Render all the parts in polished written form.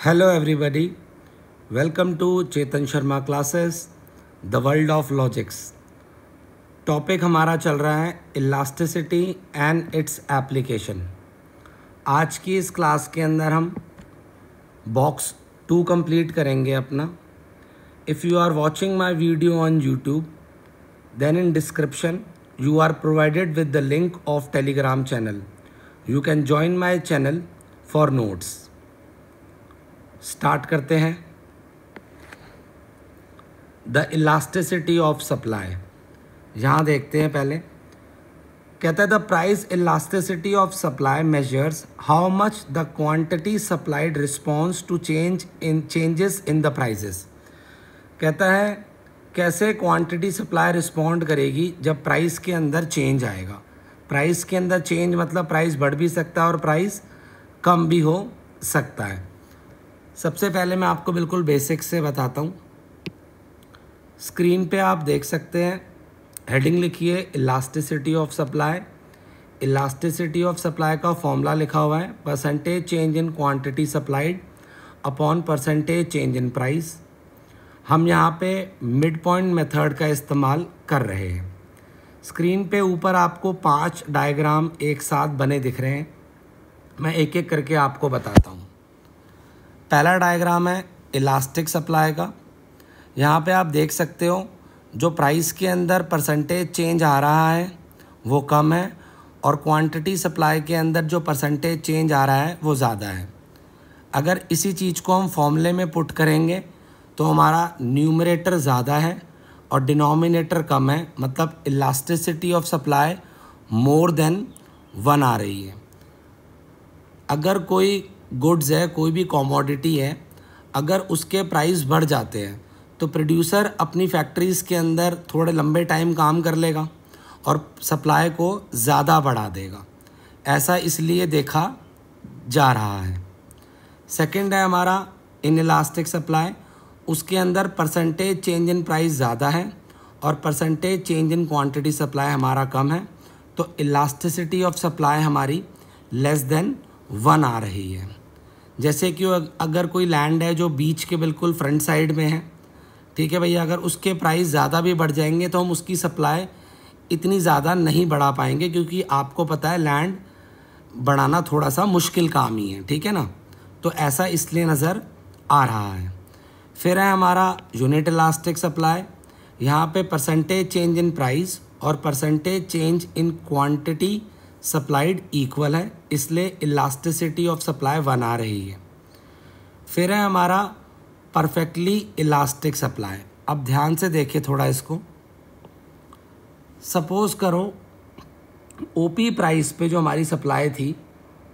Hello everybody, welcome to Chetan Sharma classes the world of logics. Topic हमारा चल रहा है इलास्टिसिटी एंड इट्स एप्लीकेशन। आज की इस क्लास के अंदर हम बॉक्स 2 कंप्लीट करेंगे अपना। If you are watching my video on YouTube then in description you are provided with the link of Telegram channel. You can join my channel for notes. Start करते हैं। The elasticity of supply, यहाँ देखते हैं। पहले कहता है the price elasticity of supply measures how much the quantity supplied response to changes in the prices. कहता है कैसे क्वांटिटी सप्लाई रिस्पॉन्ड करेगी जब प्राइस के अंदर चेंज आएगा। प्राइस के अंदर चेंज मतलब प्राइस बढ़ भी सकता है और प्राइस कम भी हो सकता है। सबसे पहले मैं आपको बिल्कुल बेसिक से बताता हूँ। स्क्रीन पे आप देख सकते हैं, हेडिंग लिखिए elasticity of supply. Elasticity of supply का फॉर्मूला लिखा हुआ है percentage change in quantity supplied upon percentage change in price. हम यहाँ पे मिड पॉइंट मेथड का इस्तेमाल कर रहे हैं। स्क्रीन पे ऊपर आपको 5 डायग्राम एक साथ बने दिख रहे हैं। मैं एक एक करके आपको बताता हूँ। पहला डायग्राम है इलास्टिक सप्लाई का। यहाँ पे आप देख सकते हो जो प्राइस के अंदर परसेंटेज चेंज आ रहा है वो कम है और क्वांटिटी सप्लाई के अंदर जो परसेंटेज चेंज आ रहा है वो ज़्यादा है। अगर इसी चीज़ को हम फॉर्मूले में पुट करेंगे तो हमारा न्यूमरेटर ज़्यादा है और डिनोमिनेटर कम है, मतलब elasticity of supply more than 1 आ रही है। अगर कोई गुड्स है, कोई भी कमोडिटी है, अगर उसके प्राइस बढ़ जाते हैं तो प्रोड्यूसर अपनी फैक्ट्रीज़ के अंदर थोड़े लंबे टाइम काम कर लेगा और सप्लाई को ज़्यादा बढ़ा देगा। ऐसा इसलिए देखा जा रहा है। सेकंड है हमारा इनइलास्टिक सप्लाई। उसके अंदर परसेंटेज चेंज इन प्राइस ज़्यादा है और percentage change in quantity supply हमारा कम है, तो इलास्टिसिटी ऑफ सप्लाई हमारी लेस देन 1 आ रही है। जैसे कि अगर कोई लैंड है जो बीच के बिल्कुल फ्रंट साइड में है, ठीक है भैया, अगर उसके प्राइस ज़्यादा भी बढ़ जाएंगे तो हम उसकी सप्लाई इतनी ज़्यादा नहीं बढ़ा पाएंगे, क्योंकि आपको पता है लैंड बढ़ाना थोड़ा सा मुश्किल काम ही है, ठीक है ना। तो ऐसा इसलिए नज़र आ रहा है। फिर है हमारा यूनिट इलास्टिक सप्लाई। यहाँ पे परसेंटेज चेंज इन प्राइस और percentage change in quantity supplied equal है, इसलिए इलास्टिसिटी ऑफ सप्लाई 1 आ रही है। फिर है हमारा परफेक्टली इलास्टिक सप्लाई। अब ध्यान से देखिए थोड़ा इसको। सपोज करो ओपी प्राइस पे जो हमारी सप्लाई थी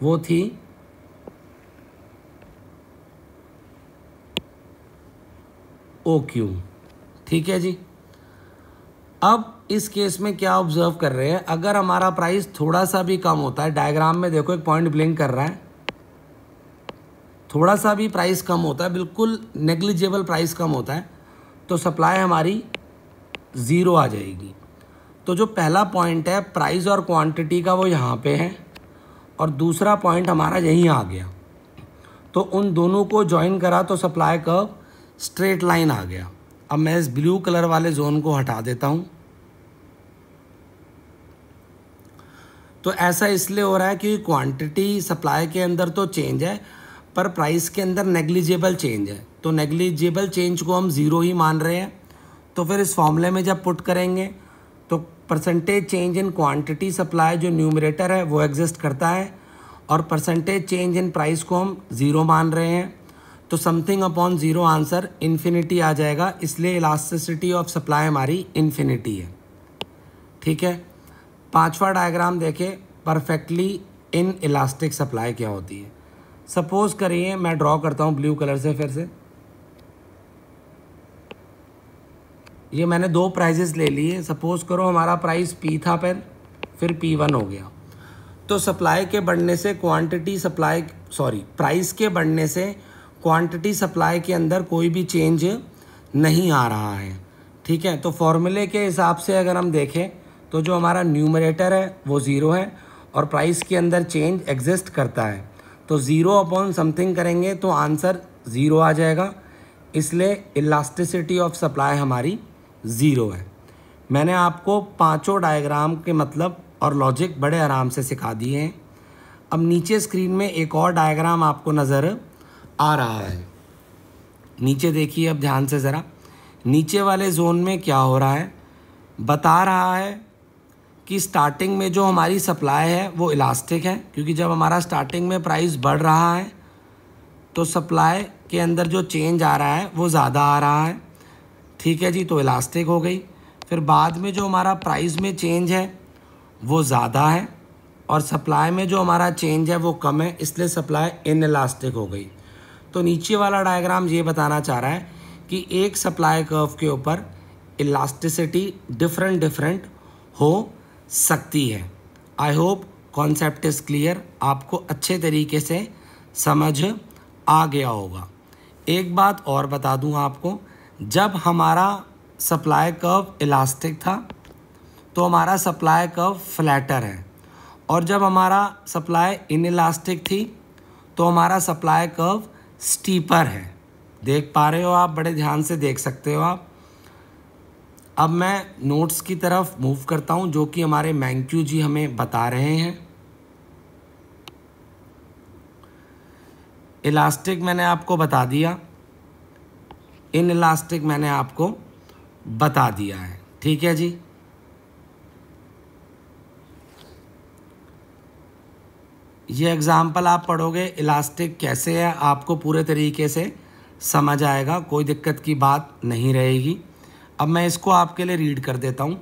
वो थी OQ, ठीक है जी। अब इस केस में क्या ऑब्जर्व कर रहे हैं, अगर हमारा प्राइस थोड़ा सा भी कम होता है, डायग्राम में देखो एक पॉइंट ब्लिंक कर रहा है, थोड़ा सा भी प्राइस कम होता है, बिल्कुल नेग्लिजिबल प्राइस कम होता है, तो सप्लाई हमारी 0 आ जाएगी। तो जो पहला पॉइंट है प्राइस और क्वांटिटी का वो यहाँ पे है और दूसरा पॉइंट हमारा यहीं आ गया, तो उन दोनों को ज्वाइन करा तो सप्लाई कर्व स्ट्रेट लाइन आ गया। अब मैं इस ब्लू कलर वाले जोन को हटा देता हूं। तो ऐसा इसलिए हो रहा है कि क्वांटिटी सप्लाई के अंदर तो चेंज है पर प्राइस के अंदर नेग्लिजिबल चेंज है, तो नेग्लिजिबल चेंज को हम 0 ही मान रहे हैं। तो फिर इस फॉर्मूले में जब पुट करेंगे तो percentage change in quantity supply जो न्यूमरेटर है वो एग्जिस्ट करता है और परसेंटेज चेंज इन प्राइस को हम 0 मान रहे हैं, तो समथिंग अपॉन 0 आंसर इन्फिनिटी आ जाएगा, इसलिए इलास्टिसिटी ऑफ सप्लाई हमारी इन्फिनिटी है, ठीक है। 5वां डायग्राम देखें, परफेक्टली इन इलास्टिक सप्लाई क्या होती है। सपोज करिए मैं ड्रॉ करता हूँ ब्लू कलर से, फिर से ये मैंने 2 प्राइजेस ले लिए। सपोज करो हमारा प्राइस P था फिर P1 हो गया, तो सप्लाई के बढ़ने से प्राइस के बढ़ने से क्वांटिटी सप्लाई के अंदर कोई भी चेंज नहीं आ रहा है, ठीक है। तो फॉर्मूले के हिसाब से अगर हम देखें तो जो हमारा न्यूमरेटर है वो 0 है और प्राइस के अंदर चेंज एग्जिस्ट करता है, तो 0 अपॉन समथिंग करेंगे तो आंसर ज़ीरो आ जाएगा, इसलिए इलास्टिसिटी ऑफ सप्लाई हमारी ज़ीरो है। मैंने आपको पांचों डायग्राम के मतलब और लॉजिक बड़े आराम से सिखा दिए हैं। अब नीचे स्क्रीन में एक और डायग्राम आपको नज़र आ रहा है। नीचे देखिए अब ध्यान से ज़रा, नीचे वाले जोन में क्या हो रहा है, बता रहा है कि स्टार्टिंग में जो हमारी सप्लाई है वो इलास्टिक है, क्योंकि जब हमारा स्टार्टिंग में प्राइस बढ़ रहा है तो सप्लाई के अंदर जो चेंज आ रहा है वो ज़्यादा आ रहा है। ठीक है जी, तो इलास्टिक हो गई। फिर बाद में जो हमारा प्राइस में चेंज है वो ज़्यादा है और सप्लाई में जो हमारा चेंज है वो कम है, इसलिए सप्लाई इन इलास्टिक हो गई। तो नीचे वाला डायग्राम ये बताना चाह रहा है कि एक सप्लाई कर्व के ऊपर इलास्टिसिटी डिफरेंट हो सकती है। I hope concept is clear, आपको अच्छे तरीके से समझ आ गया होगा। एक बात और बता दूं आपको, जब हमारा सप्लाई कर्व इलास्टिक था तो हमारा सप्लाई कर्व फ्लैटर है, और जब हमारा सप्लाई इन इलास्टिक थी तो हमारा सप्लाई कर्व स्टीपर है। देख पा रहे हो आप, बड़े ध्यान से देख सकते हो आप। अब मैं नोट्स की तरफ मूव करता हूं जो कि हमारे मैंक्यू जी हमें बता रहे हैं। इलास्टिक मैंने आपको बता दिया, इन इलास्टिक मैंने आपको बता दिया है। ठीक है जी, ये एग्जाम्पल आप पढ़ोगे इलास्टिक कैसे है आपको पूरे तरीके से समझ आएगा, कोई दिक्कत की बात नहीं रहेगी। अब मैं इसको आपके लिए रीड कर देता हूँ।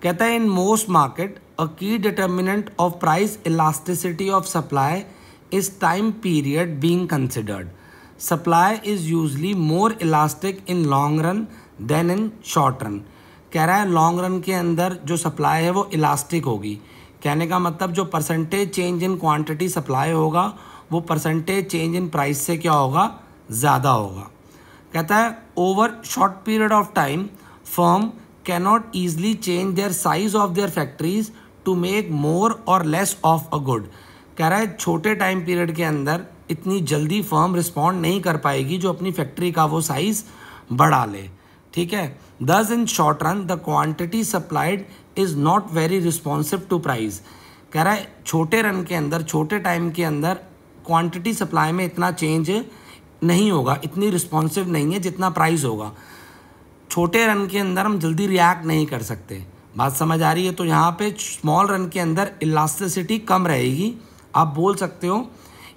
कहता है in most market uh key determinant of price elasticity of supply is time period being considered. Supply is usually more elastic in long run than in short run. कह रहा है लॉन्ग रन के अंदर जो सप्लाई है वो elastic होगी। कहने का मतलब जो percentage change in quantity supply होगा वो परसेंटेज चेंज इन प्राइस से क्या होगा, ज़्यादा होगा। कहता है over short period of time firm cannot easily change their size of their factories to make more or less of a good. कह रहा है छोटे टाइम पीरियड के अंदर इतनी जल्दी फर्म रिस्पॉन्ड नहीं कर पाएगी जो अपनी फैक्ट्री का वो साइज बढ़ा ले। ठीक है, thus in short run the quantity supplied is not very responsive to price. कह रहा है छोटे रन के अंदर, छोटे टाइम के अंदर क्वांटिटी सप्लाई में इतना चेंज नहीं होगा, इतनी रिस्पॉन्सिव नहीं है जितना प्राइस होगा। छोटे रन के अंदर हम जल्दी रिएक्ट नहीं कर सकते। बात समझ आ रही है? तो यहाँ पे स्मॉल रन के अंदर इलास्टिसिटी कम रहेगी, आप बोल सकते हो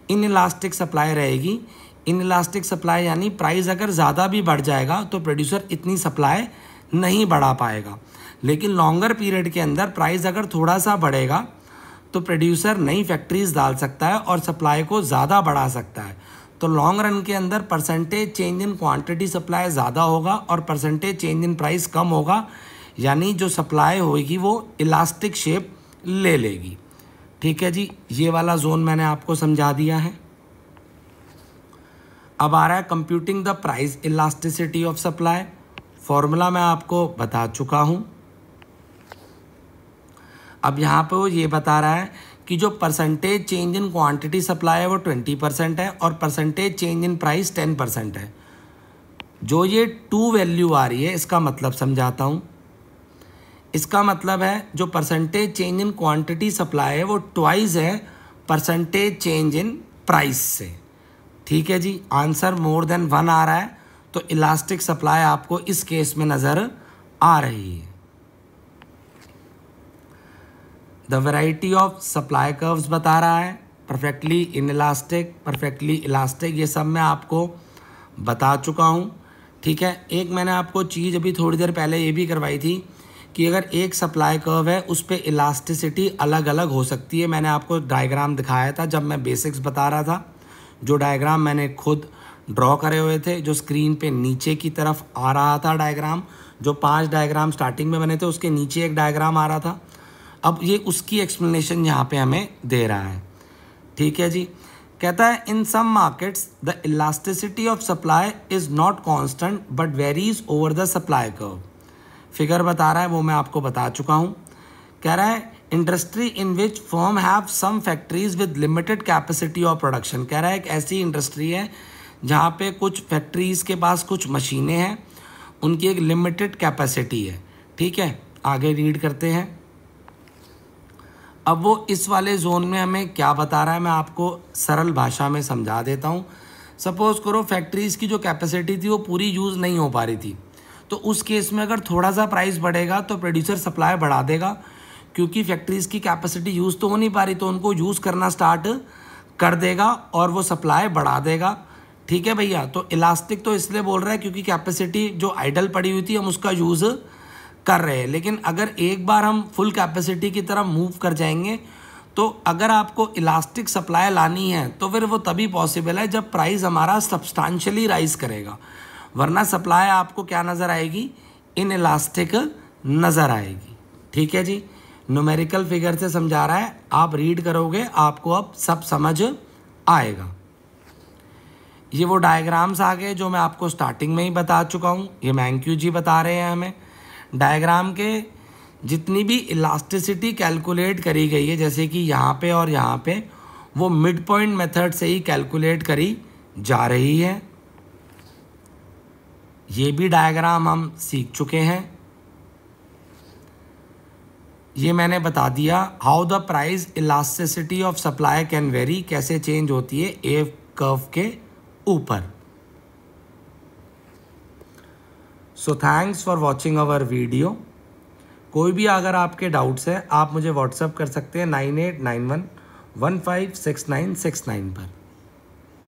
इन इलास्टिक सप्लाई रहेगी। इन इलास्टिक सप्लाई यानी प्राइस अगर ज़्यादा भी बढ़ जाएगा तो प्रोड्यूसर इतनी सप्लाई नहीं बढ़ा पाएगा, लेकिन लॉन्गर पीरियड के अंदर प्राइस अगर थोड़ा सा बढ़ेगा तो प्रोड्यूसर नई फैक्ट्रीज डाल सकता है और सप्लाई को ज़्यादा बढ़ा सकता है। तो लॉन्ग रन के अंदर percentage change in quantity supply ज़्यादा होगा और परसेंटेज चेंज इन प्राइस कम होगा, यानी जो सप्लाई होगी वो इलास्टिक शेप ले लेगी। ठीक है जी, ये वाला जोन मैंने आपको समझा दिया है। अब आ रहा है computing the price elasticity of supply. Formula मैं आपको बता चुका हूँ। अब यहाँ पे वो ये बता रहा है कि जो percentage change in quantity supply है वो 20% है और परसेंटेज चेंज इन प्राइस 10% है। जो ये 2 वैल्यू आ रही है इसका मतलब समझाता हूँ। इसका मतलब है जो percentage change in quantity supply है वो ट्वाइस है परसेंटेज चेंज इन प्राइस से। ठीक है जी, आंसर मोर देन 1 आ रहा है, तो इलास्टिक सप्लाई आपको इस केस में नज़र आ रही है। The variety of supply curves बता रहा है, परफेक्टली इनइलास्टिक, परफेक्टली इलास्टिक, ये सब मैं आपको बता चुका हूँ। ठीक है, एक मैंने आपको चीज़ अभी थोड़ी देर पहले ये भी करवाई थी कि अगर एक सप्लाई कर्व है उस पर इलास्टिसिटी अलग अलग हो सकती है। मैंने आपको डायग्राम दिखाया था जब मैं बेसिक्स बता रहा था। जो डायग्राम मैंने खुद ड्रॉ करे हुए थे, जो स्क्रीन पे नीचे की तरफ आ रहा था डायग्राम, जो 5 डायग्राम स्टार्टिंग में बने थे उसके नीचे एक डायग्राम आ रहा था। अब ये उसकी एक्सप्लेनेशन यहाँ पे हमें दे रहा है। ठीक है जी, कहता है in some markets the elasticity of supply is not constant but varies over the supply curve. Figure बता रहा है, वो मैं आपको बता चुका हूँ। कह रहा है industry in which firm have some factories with limited capacity of production. कह रहा है एक ऐसी इंडस्ट्री है जहाँ पे कुछ फैक्ट्रीज़ के पास कुछ मशीनें हैं, उनकी एक लिमिटेड कैपेसिटी है, ठीक है। आगे रीड करते हैं। अब वो इस वाले जोन में हमें क्या बता रहा है, मैं आपको सरल भाषा में समझा देता हूँ। सपोज़ करो फैक्ट्रीज़ की जो कैपेसिटी थी वो पूरी यूज़ नहीं हो पा रही थी, तो उस केस में अगर थोड़ा सा प्राइस बढ़ेगा तो प्रोड्यूसर सप्लाई बढ़ा देगा, क्योंकि फैक्ट्रीज़ की कैपेसिटी यूज़ तो हो नहीं पा रही, तो उनको यूज़ करना स्टार्ट कर देगा और वो सप्लाई बढ़ा देगा, ठीक है भैया। तो इलास्टिक तो इसलिए बोल रहा है क्योंकि कैपेसिटी जो आइडल पड़ी हुई थी हम उसका यूज़ कर रहे हैं, लेकिन अगर एक बार हम फुल कैपेसिटी की तरफ मूव कर जाएंगे तो अगर आपको इलास्टिक सप्लाई लानी है तो फिर वो तभी पॉसिबल है जब प्राइस हमारा सब्सटेंशियली राइज करेगा, वरना सप्लाई आपको क्या नज़र आएगी, इन इलास्टिक नज़र आएगी, ठीक है जी। न्यूमेरिकल फिगर से समझा रहा है, आप रीड करोगे आपको अब सब समझ आएगा। ये वो डायग्राम्स आ गए जो मैं आपको स्टार्टिंग में ही बता चुका हूँ, ये मैंक्यू जी बता रहे हैं हमें। डायग्राम के जितनी भी इलास्टिसिटी कैलकुलेट करी गई है, जैसे कि यहाँ पे और यहाँ पे, वो मिड पॉइंट मेथड से ही कैलकुलेट करी जा रही है। ये भी डायग्राम हम सीख चुके हैं। ये मैंने बता दिया how the price elasticity of supply can vary, कैसे चेंज होती है ए कर्व के ऊपर। So thanks for watching our video. कोई भी अगर आपके डाउट्स हैं आप मुझे व्हाट्सएप कर सकते हैं 9891156969 पर।